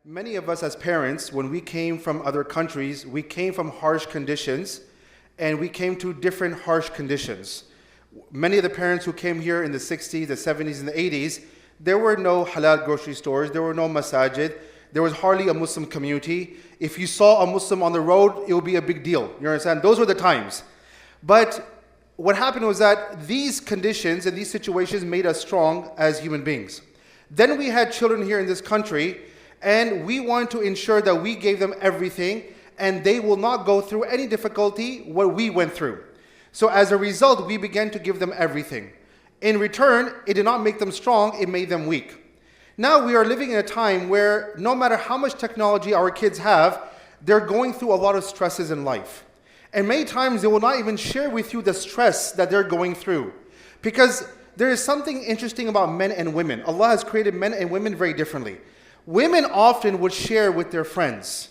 Many of us as parents, when we came from other countries, we came from harsh conditions and we came to different harsh conditions. Many of the parents who came here in the 60s, the 70s, and the 80s, there were no halal grocery stores, there were no masajid, there was hardly a Muslim community. If you saw a Muslim on the road, it would be a big deal. You understand? Those were the times. But what happened was that these conditions and these situations made us strong as human beings. Then we had children here in this country, and we wanted to ensure that we gave them everything and they will not go through any difficulty what we went through. So as a result, we began to give them everything. In return, it did not make them strong, it made them weak. Now we are living in a time where no matter how much technology our kids have, they're going through a lot of stresses in life. And many times they will not even share with you the stress that they're going through. Because there is something interesting about men and women. Allah has created men and women very differently. Women often would share with their friends.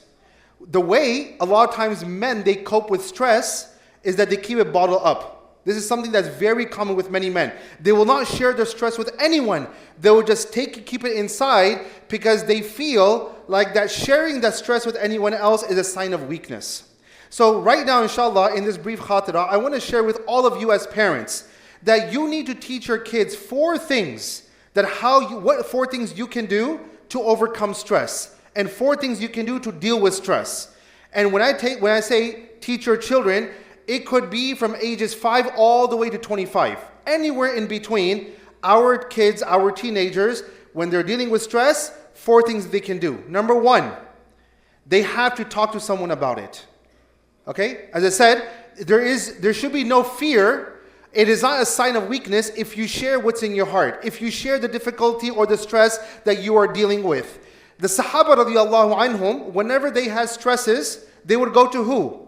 The way a lot of times men, they cope with stress is that they keep it bottled up. This is something that's very common with many men. They will not share their stress with anyone. They will just keep it inside because they feel like that sharing that stress with anyone else is a sign of weakness. So right now, inshallah, in this brief khatira, I want to share with all of you as parents that you need to teach your kids four things what four things you can do to overcome stress, and four things you can do to deal with stress. And when I say teach your children, it could be from ages 5 all the way to 25. Anywhere in between, our kids, our teenagers, when they're dealing with stress, four things they can do. Number one, they have to talk to someone about it. Okay? As I said, there should be no fear. It is not a sign of weakness if you share what's in your heart, if you share the difficulty or the stress that you are dealing with. The Sahaba radiallahu anhum, whenever they had stresses, they would go to who?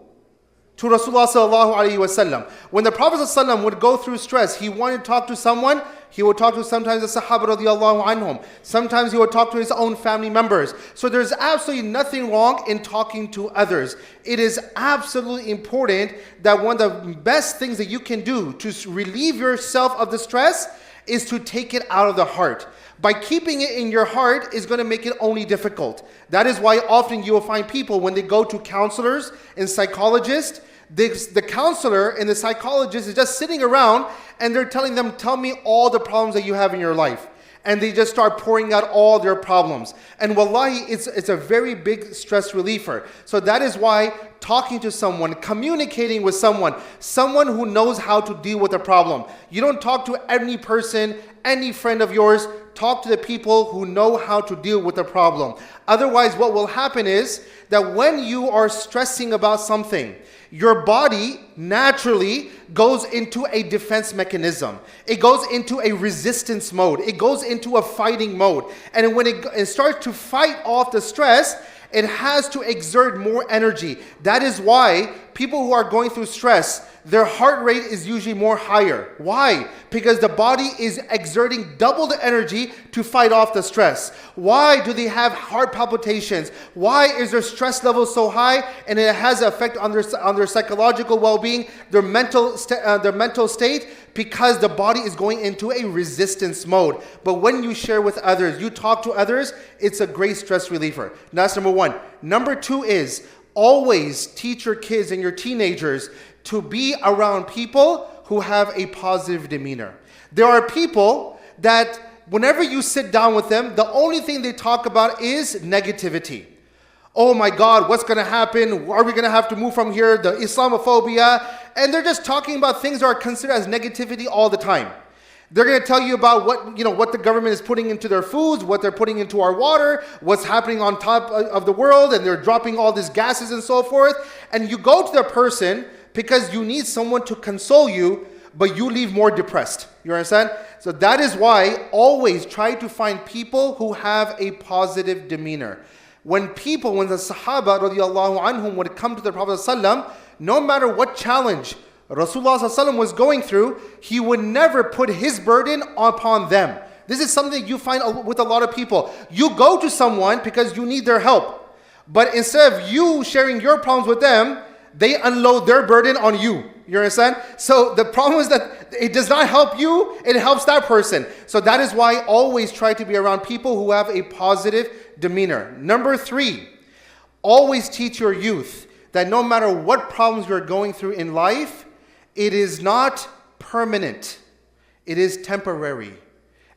To Rasulullah sallallahu alayhi wasallam. When the Prophet sallallahu alaihi wasallam would go through stress, he wanted to talk to someone, he would talk to sometimes the Sahaba radiallahu anhum. Sometimes he would talk to his own family members. So there's absolutely nothing wrong in talking to others. It is absolutely important that one of the best things that you can do to relieve yourself of the stress is to take it out of the heart. By keeping it in your heart is going to make it only difficult. That is why often you will find people when they go to counselors and psychologists, the counselor and the psychologist is just sitting around and they're telling them, tell me all the problems that you have in your life. And they just start pouring out all their problems. And wallahi, it's a very big stress reliever. So that is why talking to someone, communicating with someone who knows how to deal with a problem. You don't talk to any person, any friend of yours. Talk to the people who know how to deal with the problem. Otherwise, what will happen is that when you are stressing about something, your body naturally goes into a defense mechanism. It goes into a resistance mode. It goes into a fighting mode. And when it starts to fight off the stress, it has to exert more energy. That is why people who are going through stress, their heart rate is usually more higher. Why? Because the body is exerting double the energy to fight off the stress. Why do they have heart palpitations? Why is their stress level so high? And it has an effect on their psychological well-being, their mental state, because the body is going into a resistance mode. But when you share with others, you talk to others, it's a great stress reliever. That's number one. Number two is always teach your kids and your teenagers to be around people who have a positive demeanor. There are people that whenever you sit down with them, the only thing they talk about is negativity. Oh my God, what's going to happen? Are we going to have to move from here? The Islamophobia. And they're just talking about things that are considered as negativity all the time. They're going to tell you about what the government is putting into their foods, what they're putting into our water, what's happening on top of the world, and they're dropping all these gases and so forth. And you go to the person because you need someone to console you, but you leave more depressed. You understand? So that is why always try to find people who have a positive demeanor. When the Sahaba radiallahu anhum would come to the Prophet ﷺ, no matter what challenge Rasulullah ﷺ was going through, he would never put his burden upon them. This is something you find with a lot of people. You go to someone because you need their help. But instead of you sharing your problems with them, they unload their burden on you. You understand? So the problem is that it does not help you, it helps that person. So that is why always try to be around people who have a positive demeanor. Number 3, always teach your youth that no matter what problems you're going through in life, it is not permanent. It is temporary.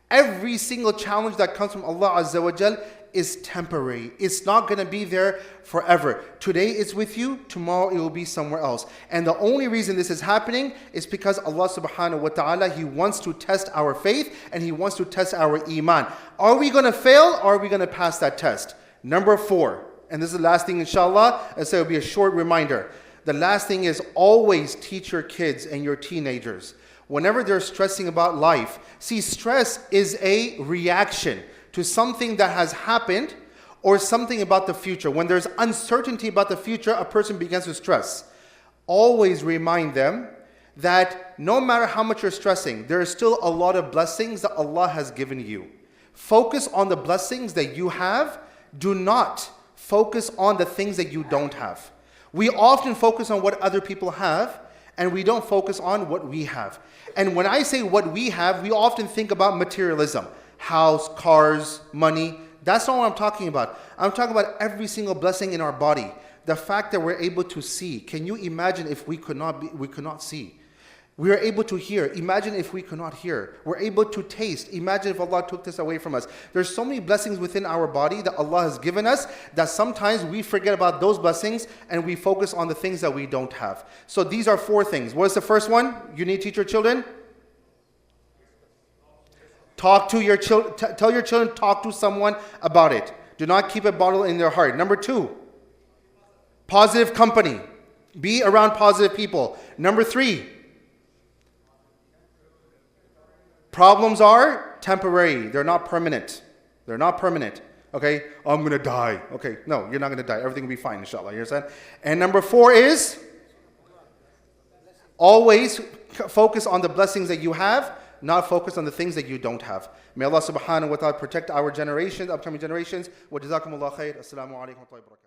Every single challenge that comes from Allah Azza wa Jal is temporary. It's not going to be there forever. Today it's with you, tomorrow it will be somewhere else. And the only reason this is happening is because Allah subhanahu wa ta'ala, He wants to test our faith and He wants to test our iman. Are we going to fail or are we going to pass that test? Number 4, and this is the last thing inshallah, and so it will be a short reminder. The last thing is always teach your kids and your teenagers, whenever they're stressing about life, see, stress is a reaction to something that has happened or something about the future. When there's uncertainty about the future, a person begins to stress. Always remind them that no matter how much you're stressing, there is still a lot of blessings that Allah has given you. Focus on the blessings that you have. Do not focus on the things that you don't have. We often focus on what other people have, and we don't focus on what we have. And when I say what we have, we often think about materialism. House, cars, money. That's not what I'm talking about. I'm talking about every single blessing in our body. The fact that we're able to see. Can you imagine if we could not see? We are able to hear. Imagine if we could not hear. We're able to taste. Imagine if Allah took this away from us. There's so many blessings within our body that Allah has given us that sometimes we forget about those blessings and we focus on the things that we don't have. So these are 4 things. What is the first one? You need to teach your children? Talk to your children. Tell your children, talk to someone about it. Do not keep it bottled in their heart. Number 2, positive company. Be around positive people. Number 3, problems are temporary. They're not permanent. They're not permanent. Okay? I'm going to die. Okay, no, you're not going to die. Everything will be fine, inshallah. You understand? And number 4 is always focus on the blessings that you have, not focus on the things that you don't have. May Allah subhanahu wa ta'ala protect our generations, upcoming generations. Wa jazakumullah khair. Assalamu alaikum wa rahmatullahi wa barakatuh.